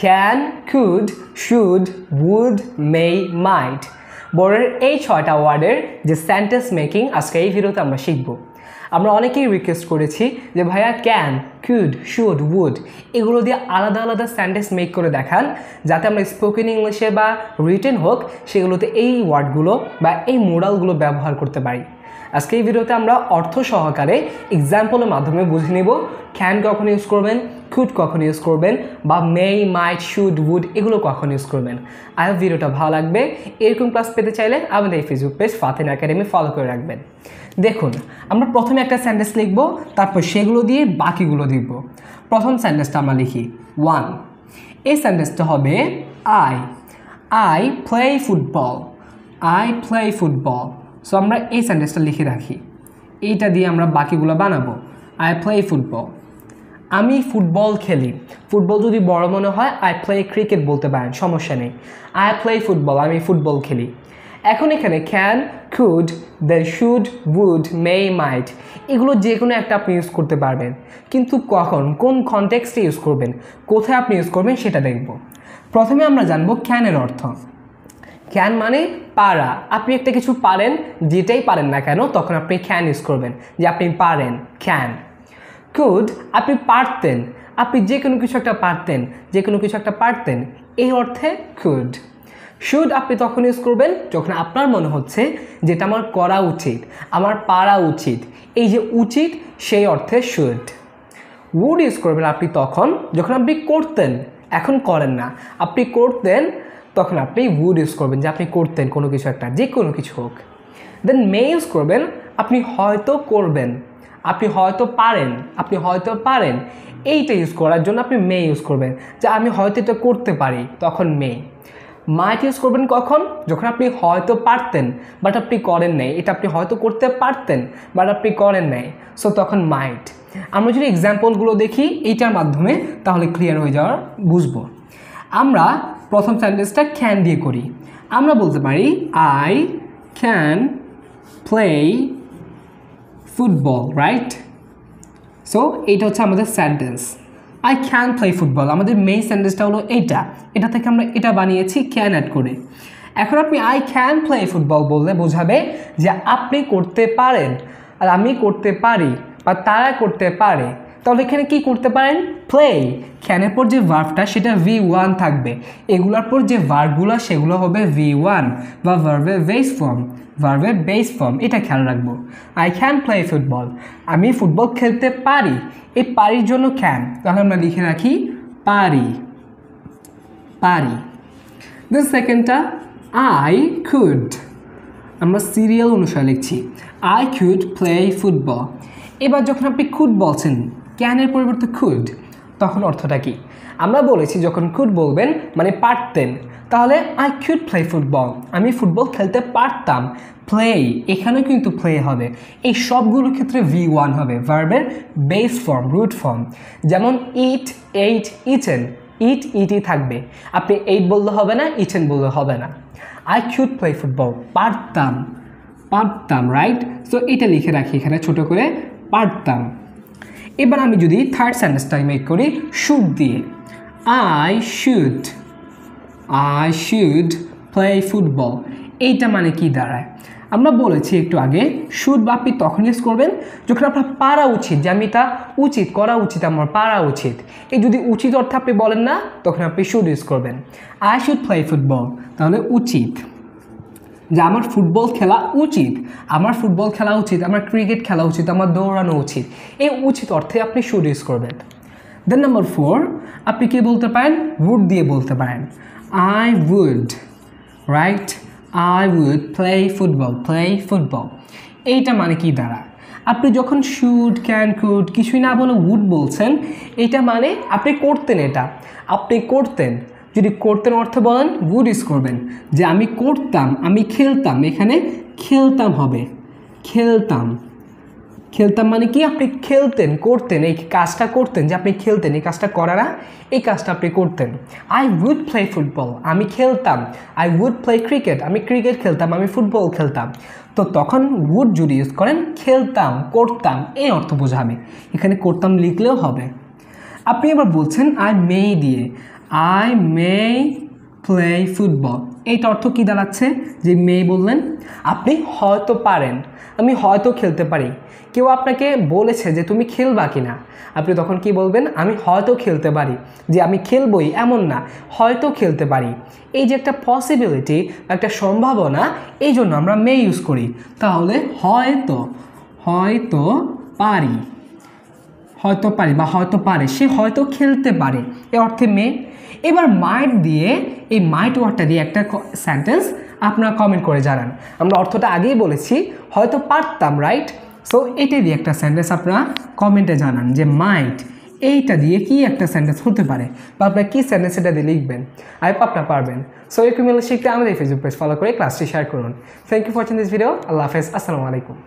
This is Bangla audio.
Can, could, should, would, may, মাইট। বোর্ডের এই 6টা ওয়ার্ডের যে সেন্টেন্স মেকিং আজকে এই ভিডিওতে আমরা শিখব। আমরা অনেকেই রিকোয়েস্ট করেছি যে ভাইয়া ক্যান, কুড, শুড, উড এগুলো দিয়ে আলাদা আলাদা সেন্টেন্স মেক করে দেখান, যাতে আমরা স্পোকেন ইংলিশে বা রিটেন হোক সেগুলোতে এই ওয়ার্ডগুলো বা এই মোডালগুলো ব্যবহার করতে পারি। আজকে এই ভিডিওতে আমরা অর্থ সহকারে এক্সাম্পলের মাধ্যমে বুঝে নিব ক্যান কখন ইউজ করবেন, কুড কখন ইউজ করবেন, বা মে, মাইট, শুড, উড এগুলো কখন ইউজ করবেন। আই হোপ ভিডিওটা ভালো লাগবে। এরকম ক্লাস পেতে চাইলে আমাদের এই Facebook page Fatin academy follow করে রাখবেন। দেখুন, আমরা প্রথমে একটা সেন্টেন্স লিখব, তারপর সেগুলো দিয়ে বাকিগুলো লিখব। প্রথম সেন্টেন্সটা আমরা লিখি 1। এই সেন্টেন্সটা হবে I play football. I play football. So আমরা এই সেন্টেন্সটা লিখে রাখি, এইটা দিয়ে আমরা বাকিগুলো বানাবো। আই প্লে ফুটবল, আমি ফুটবল খেলি। ফুটবল যদি বড় মনে হয় আই প্লে ক্রিকেট বলতে পারেন, সমস্যা নেই। আই প্লে ফুটবল, আমি ফুটবল খেলি। এখন এখানে can, could, then should, would, may, might এগুলো যে কোনো একটা আপনি ইউজ করতে পারবেন, কিন্তু কখন, কোন কনটেক্সটে ইউজ করবেন, কোথায় আপনি ইউজ করবেন সেটা দেখব। প্রথমে আমরা জানবো ক্যানের অর্থ। ক্যান মানে পারা। আপনি একটা কিছু পারেন, যেটাই পারেন না কেন, তখন আপনি ক্যান ইউজ করবেন, যে আপনি পারেন, ক্যান। কুড, আপনি পারতেন, আপনি যে কোনো কিছু একটা পারতেন, যে কোনো কিছু একটা পারতেন, এই অর্থে কুড। শুড আপনি তখন ইউজ করবেন যখন আপনার মনে হচ্ছে যেটা আমার করা উচিত, আমার পারা উচিত, এই যে উচিত সেই অর্থে শুড। উড ইউজ করবেন আপনি তখন যখন আপনি করতেন, এখন করেন না, আপনি করতেন, তখন আপনি উড ইউজ করবেন, যে আপনি করতেন কোনো কিছু একটা, যে কোনো কিছু হোক। দেন মে ইউজ করবেন আপনি হয়তো করবেন, আপনি হয়তো পারেন, আপনি হয়তো পারেন, এইটা ইউজ করার জন্য আপনি মে ইউজ করবেন, যে আমি হয়তো এটা করতে পারি, তখন মে। মাইট ইউজ করবেন কখন, যখন আপনি হয়তো পারতেন বাট আপনি করেন নাই, এটা আপনি হয়তো করতে পারতেন বাট আপনি করেন নাই, সো তখন মাইট। আমরা যদি এক্সাম্পলগুলো দেখি এইটার মাধ্যমে, তাহলে ক্লিয়ার হয়ে যাওয়ার বুঝবো। আমরা প্রথম সেন্টেন্সটা ক্যান দিয়ে করি। আমরা বলতে পারি I can play football, right? So এইটা হচ্ছে আমাদের sentence, I can play football. আমাদের মেইন সেন্টেন্সটা হলো এটা থেকে আমরা এটা বানিয়েছি ক্যান অ্যাড করে। এখন আপনি আই ক্যান প্লে ফুটবল বললে বোঝাবে যে আপনি করতে পারেন, আর আমি করতে পারি, বা তারা করতে পারে। তাহলে এখানে কি করতে পারেন? প্লে। ক্যানের পর যে ভার্বটা সেটা V1 থাকবে, এগুলোর পর যে ভার্বগুলো সেগুলো হবে V1 বা ভার্বের বেস ফর্ম, ভার্বের বেস ফর্ম। এটা খেয়াল রাখবো। আই ক্যান প্লে ফুটবল, আমি ফুটবল খেলতে পারি। এই পারির জন্য ক্যান, তাহলে আমরা লিখে রাখি পারি, পারি। দ্য সেকেন্ডটা আই কুড, আমরা সিরিয়াল অনুসারে লিখছি। I could play football. এবার যখন আপনি কুড বলছেন, ক্যানের পরিবর্তে কুড, তখন অর্থটা কি? আমরা বলেছি যখন কুড বলবেন মানে পারতেন, তাহলে আই কুড প্লে ফুটবল, আমি ফুটবল খেলতে পারতাম। প্লে, এখানেও কিন্তু প্লে হবে। এই সবগুলোর ক্ষেত্রে V1 হবে, ভার্বের বেস ফর্ম, রুট ফর্ম। যেমন ইট, এইট, ইটেন, ইটই থাকবে। আপনি এইট বললে হবে না, ইটেন বললে হবে না। আই কুড প্লে ফুটবল, পারতাম, পারতাম, রাইট? সো এটা লিখে রাখি এখানে ছোট করে, পারতাম। এবার আমি যদি থার্ড সেন্টেন্সটা মেক করি শুড দিয়ে, আই শুড প্লে ফুটবল। এইটা মানে কি দাঁড়ায়? আমরা বলেছি একটু আগে, শুড বা আপনি তখন ইউজ করবেন যখন আপনার পারা উচিত, যে আমি এটা উচিত করা উচিত, আমার পারা উচিত। এই যদি উচিত অর্থে আপনি বলেন না, তখন আপনি শুড ইউজ করবেন। আই শুড প্লে ফুটবল, তাহলে উচিত, যে আমার ফুটবল খেলা উচিত, আমার ফুটবল খেলা উচিত, আমার ক্রিকেট খেলা উচিত, আমার দৌড়ানো উচিত। এই উচিত অর্থে আপনি শুড ইউজ করবেন। দেন নাম্বার 4, আপনি কি বলতে পারেন? উড দিয়ে বলতে পারেন। I would, right? I would play football, play football. এইটা মানে কি দাঁড়ায়? আপনি যখন শুড, ক্যান, কুড কিছুই না বলে উড বলছেন, এটা মানে আপনি করতেন, এটা আপনি করতেন। যদি করতেন অর্থে বলেন, উড ইউজ করবেন, যে আমি করতাম, আমি খেলতাম, এখানে খেলতাম হবে, খেলতাম। খেলতাম মানে কি? আপনি খেলতেন, করতেন, এই কাজটা করতেন, যে আপনি খেলতেন, এই কাজটা করা না, এই কাজটা আপনি করতেন। আই উড প্লে ফুটবল, আমি খেলতাম। আই উড প্লে ক্রিকেট, আমি ক্রিকেট খেলতাম, আমি ফুটবল খেলতাম। তো তখন উড যদি ইউজ করেন, খেলতাম, করতাম, এই অর্থ বোঝাবে। এখানে করতাম লিখলেও হবে। আপনি এবার বলছেন আই মে দিয়ে, আই মে প্লে ফুটবল। এইটা অর্থ কী দাঁড়াচ্ছে? যে মে বললেন আপনি হয়তো পারেন, আমি হয়তো খেলতে পারি। কেউ আপনাকে বলেছে যে তুমি খেলবা কি না, আপনি তখন কি বলবেন? আমি হয়তো খেলতে পারি, যে আমি খেলবই এমন না, হয়তো খেলতে পারি। এই যে একটা পসিবিলিটি, একটা সম্ভাবনা, এই জন্য আমরা মে ইউজ করি। তাহলে হয়তো, হয়তো পারি, হয়তো পারি বা হয়তো পারে, সে হয়তো খেলতে পারে, এ অর্থে মে। এবার মাইট দিয়ে, এই মাইট ওয়ার্ডটা দিয়ে একটা সেন্টেন্স আপনারা কমেন্ট করে জানান। আমরা অর্থটা আগেই বলেছি, হয়তো পারতাম, রাইট? সো এটা দিয়ে একটা সেন্টেন্স আপনারা কমেন্টে জানান যে মাইট এইটা দিয়ে কি একটা সেন্টেন্স হতে পারে, বা আপনারা কী সেন্টেন্স এটা দিয়ে লিখবেন। আই হোপ আপনারা পারবেন। সো এরকম শিখতে আমাদের ফেসবুক পেজ ফলো করে ক্লাসটি শেয়ার করুন। Thank you for watching this video. আল্লাহ হাফেজ, আসসালামু আলাইকুম।